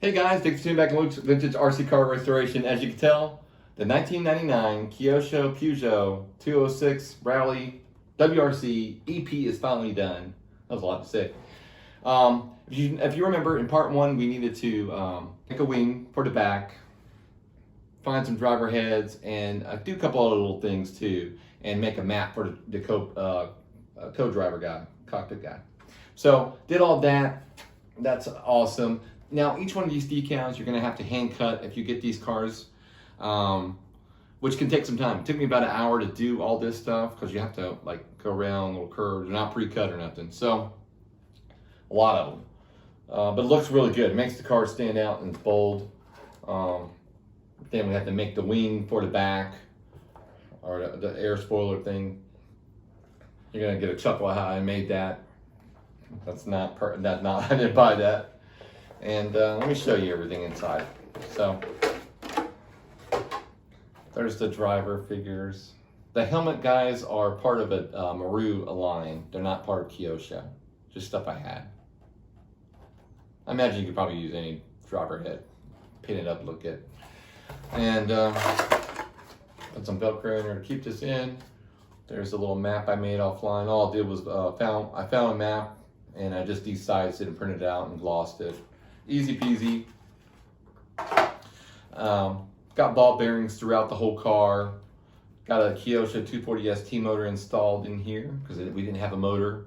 Hey guys, thanks for tuning back in Luke's Vintage RC Car Restoration. As you can tell, the 1999 Kyosho Peugeot 206 Rally WRC EP is finally done. That was a lot to say. If you remember, in part one, we needed to make a wing for the back, find some driver heads, and do a couple other little things too, and make a map for the co-driver guy, cockpit guy. So did all that. That's awesome. Now, each one of these decals you're going to have to hand cut if you get these cars, which can take some time. It took me about an hour to do all this stuff because you have to like go around little curves. They're not pre-cut or nothing. So, a lot of them. But it looks really good. It makes the car stand out and it's bold. Then we have to make the wing for the back, or the air spoiler thing. You're going to get a chuckle at how I made that. I didn't buy that. And let me show you everything inside. So, there's the driver figures. The helmet guys are part of a Maru line. They're not part of Kyosho. Just stuff I had. I imagine you could probably use any driver head. Paint it up, look good. And put some Velcro in there to keep this in. There's a little map I made offline. All I did was I found a map and I just desized it and printed it out and glossed it. Easy peasy. Got ball bearings throughout the whole car. Got a Kyosho 240 ST motor installed in here because we didn't have a motor.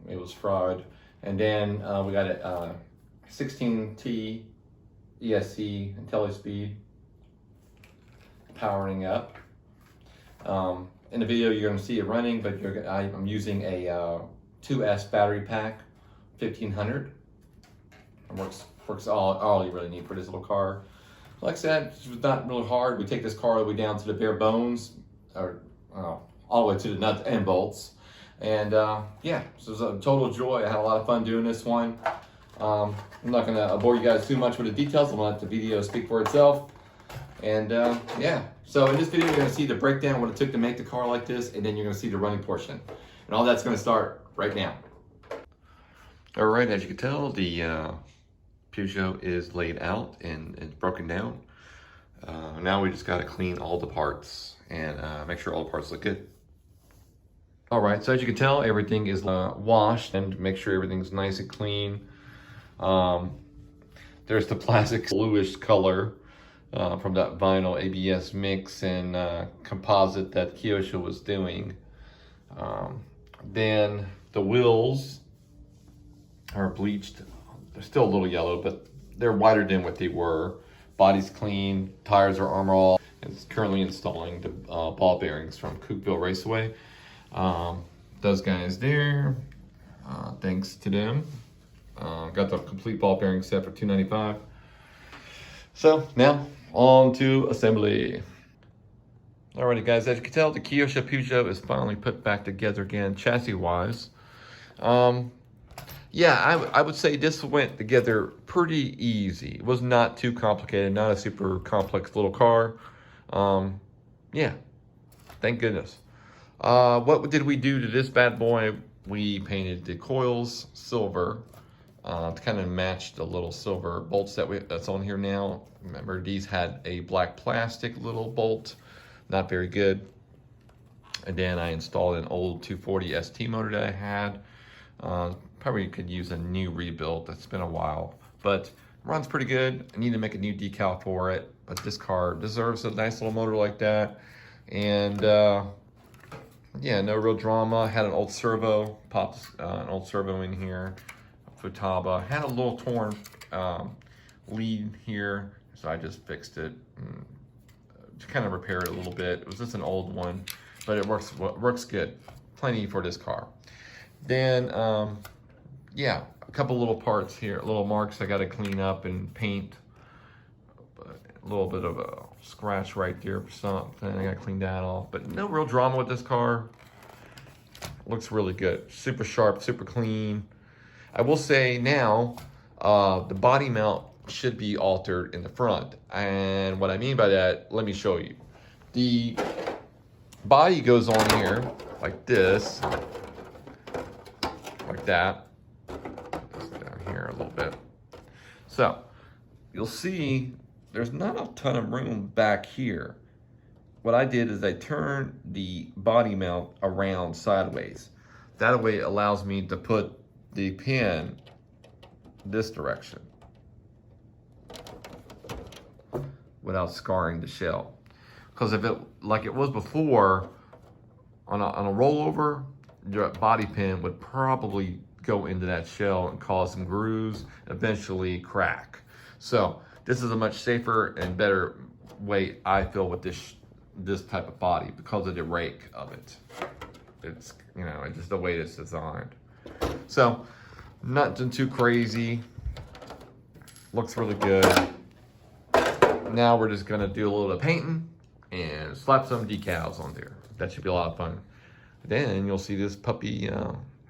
It was fraud. And then we got a 16T ESC IntelliSpeed powering up. In the video you're going to see it running, but I'm using a 2S battery pack, 1500. It works all you really need for this little car. Like I said, it's not really hard. We take this car all the way down to the bare bones, or all the way to the nuts and bolts. And yeah, so it was a total joy. I had a lot of fun doing this one. I'm not gonna bore you guys too much with the details. I'm gonna let the video speak for itself. And yeah, so in this video you're gonna see the breakdown, what it took to make the car like this, and then you're gonna see the running portion. And all that's gonna start right now. All right, as you can tell, the Peugeot is laid out and it's broken down. Now we just got to clean all the parts and make sure all the parts look good. All right, so as you can tell, everything is washed and make sure everything's nice and clean. There's the plastic bluish color from that vinyl ABS mix and composite that Kyosho was doing. Then the wheels are bleached. They're still a little yellow, but they're whiter than what they were. Body's clean, tires are Armor All. It's currently installing the ball bearings from Cookville Raceway. Those guys there, thanks to them. Got the complete ball bearing set for $295. So now on to assembly. Alrighty guys, as you can tell, the Kyosho Peugeot is finally put back together again, chassis wise. Yeah, I would say this went together pretty easy. It was not too complicated, not a super complex little car. Yeah, thank goodness. What did we do to this bad boy? We painted the coils silver to kind of match the little silver bolts that's on here now. Remember, these had a black plastic little bolt, not very good. And then I installed an old 240 ST motor that I had. Probably could use a new rebuild. That's been a while, but runs pretty good. I need to make a new decal for it, but this car deserves a nice little motor like that. And yeah, no real drama. Had an old servo, popped an old servo in here, Futaba. Had a little torn lead here, so I just fixed it to kind of repair it a little bit. It was just an old one, but it works good. Plenty for this car. Then yeah, a couple little parts here, little marks I got to clean up and paint. A little bit of a scratch right there for something. I got to clean that off. But no real drama with this car. Looks really good. Super sharp, super clean. I will say now, the body mount should be altered in the front. And what I mean by that, let me show you. The body goes on here like this. Like that. Down here a little bit. So you'll see there's not a ton of room back here. What I did is I turned the body mount around sideways. That way it allows me to put the pin this direction without scarring the shell. Because if it, like it was before, on a rollover, your body pin would probably go into that shell and cause some grooves, eventually crack. So this is a much safer and better way, I feel, with this type of body because of the rake of it. It's, you know, it's just the way it's designed. So nothing too crazy. Looks really good. Now we're just gonna do a little bit of painting and slap some decals on there. That should be a lot of fun. Then you'll see this puppy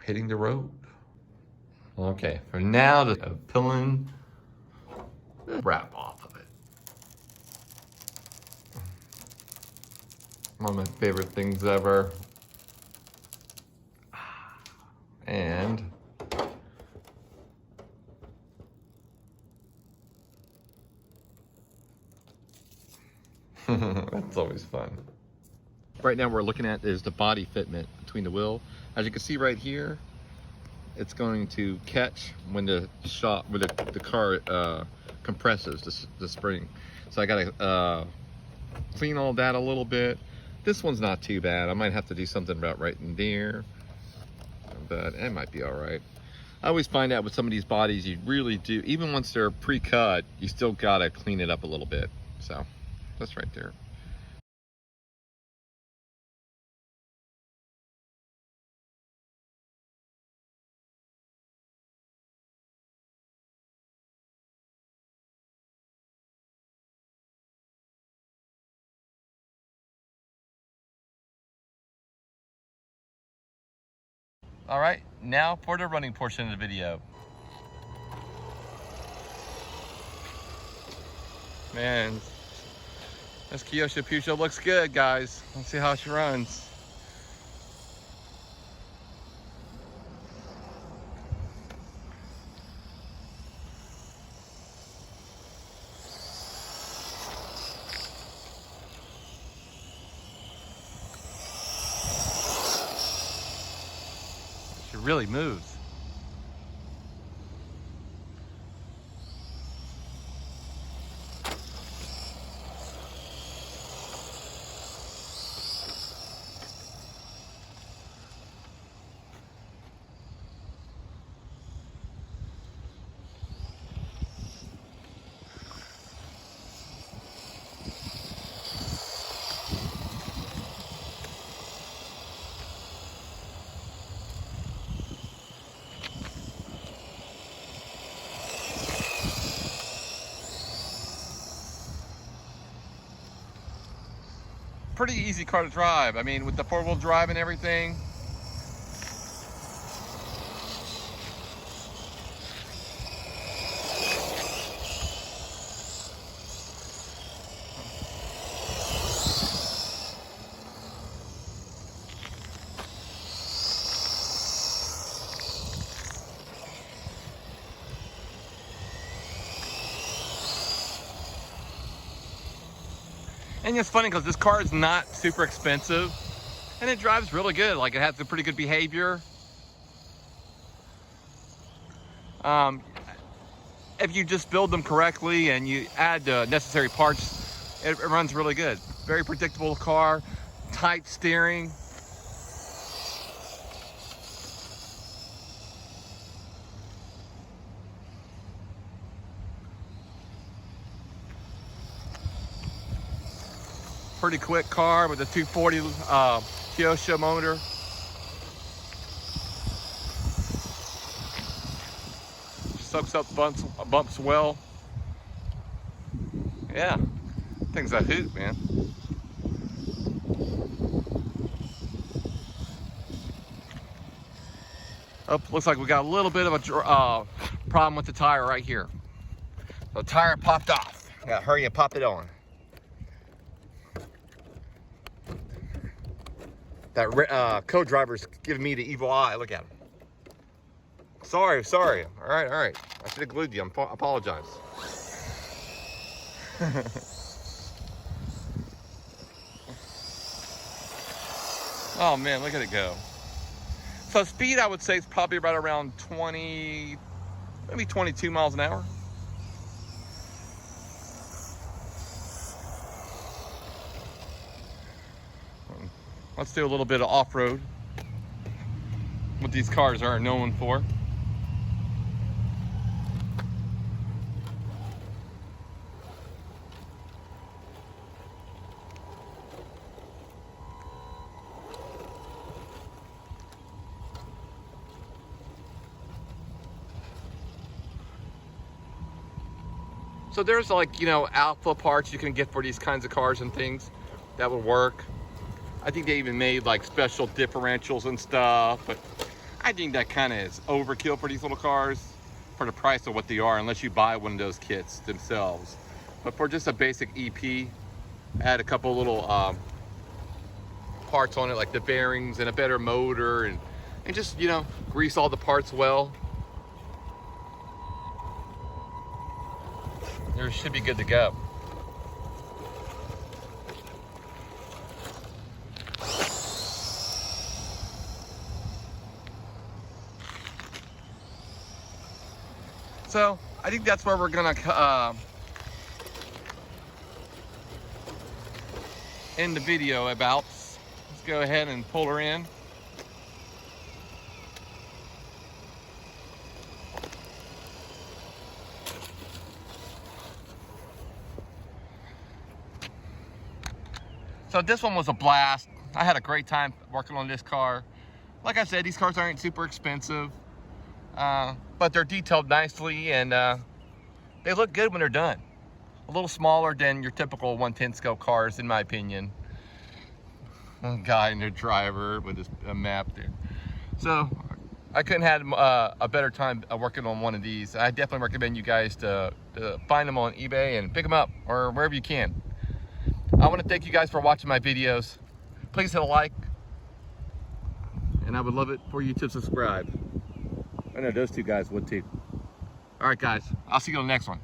hitting the road. Okay, for now, just peeling the wrap off of it. One of my favorite things ever. And that's always fun. Right now we're looking at is the body fitment between the wheel. As you can see right here, it's going to catch when the car compresses the spring. So I gotta clean all that a little bit. This one's not too bad. I might have to do something about right in there, but it might be all right. I always find out with some of these bodies, you really do, even once they're pre-cut, you still gotta clean it up a little bit. So that's right there. All right, now for the running portion of the video. Man, this Kyosho Peugeot looks good, guys. Let's see how she runs. She really moves. Pretty easy car to drive. I mean, with the four-wheel drive and everything. And it's funny because this car is not super expensive and it drives really good. Like, it has a pretty good behavior. If you just build them correctly and you add the necessary parts, it runs really good. Very predictable car, tight steering. Pretty quick car with a 240 Kyosho motor. Soaks up bumps well. Yeah, thing's a hoot, man. Oh, looks like we got a little bit of a problem with the tire right here. The tire popped off. Gotta hurry and pop it on. That co-driver's giving me the evil eye. Look at him. Sorry. All right. I should have glued you. I apologize. Oh man, look at it go. So speed, I would say, is probably right around 20, maybe 22 miles an hour. Let's do a little bit of off-road, what these cars are known for. So there's like, you know, alpha parts you can get for these kinds of cars and things that would work. I think they even made like special differentials and stuff, but I think that kind of is overkill for these little cars for the price of what they are, unless you buy one of those kits themselves. But for just a basic EP, add a couple little parts on it, like the bearings and a better motor, and just, you know, grease all the parts well. There should be good to go. So I think that's where we're gonna end the video about. Let's go ahead and pull her in. So this one was a blast. I had a great time working on this car. Like I said, these cars aren't super expensive, but they're detailed nicely, and they look good when they're done. A little smaller than your typical 110 scale cars, in my opinion. A guy and a driver with his map there. So I couldn't have a better time working on one of these. I definitely recommend you guys to find them on eBay and pick them up, or wherever you can. I want to thank you guys for watching my videos. Please hit a like, and I would love it for you to subscribe. I know those two guys would too. All right, guys, I'll see you on the next one.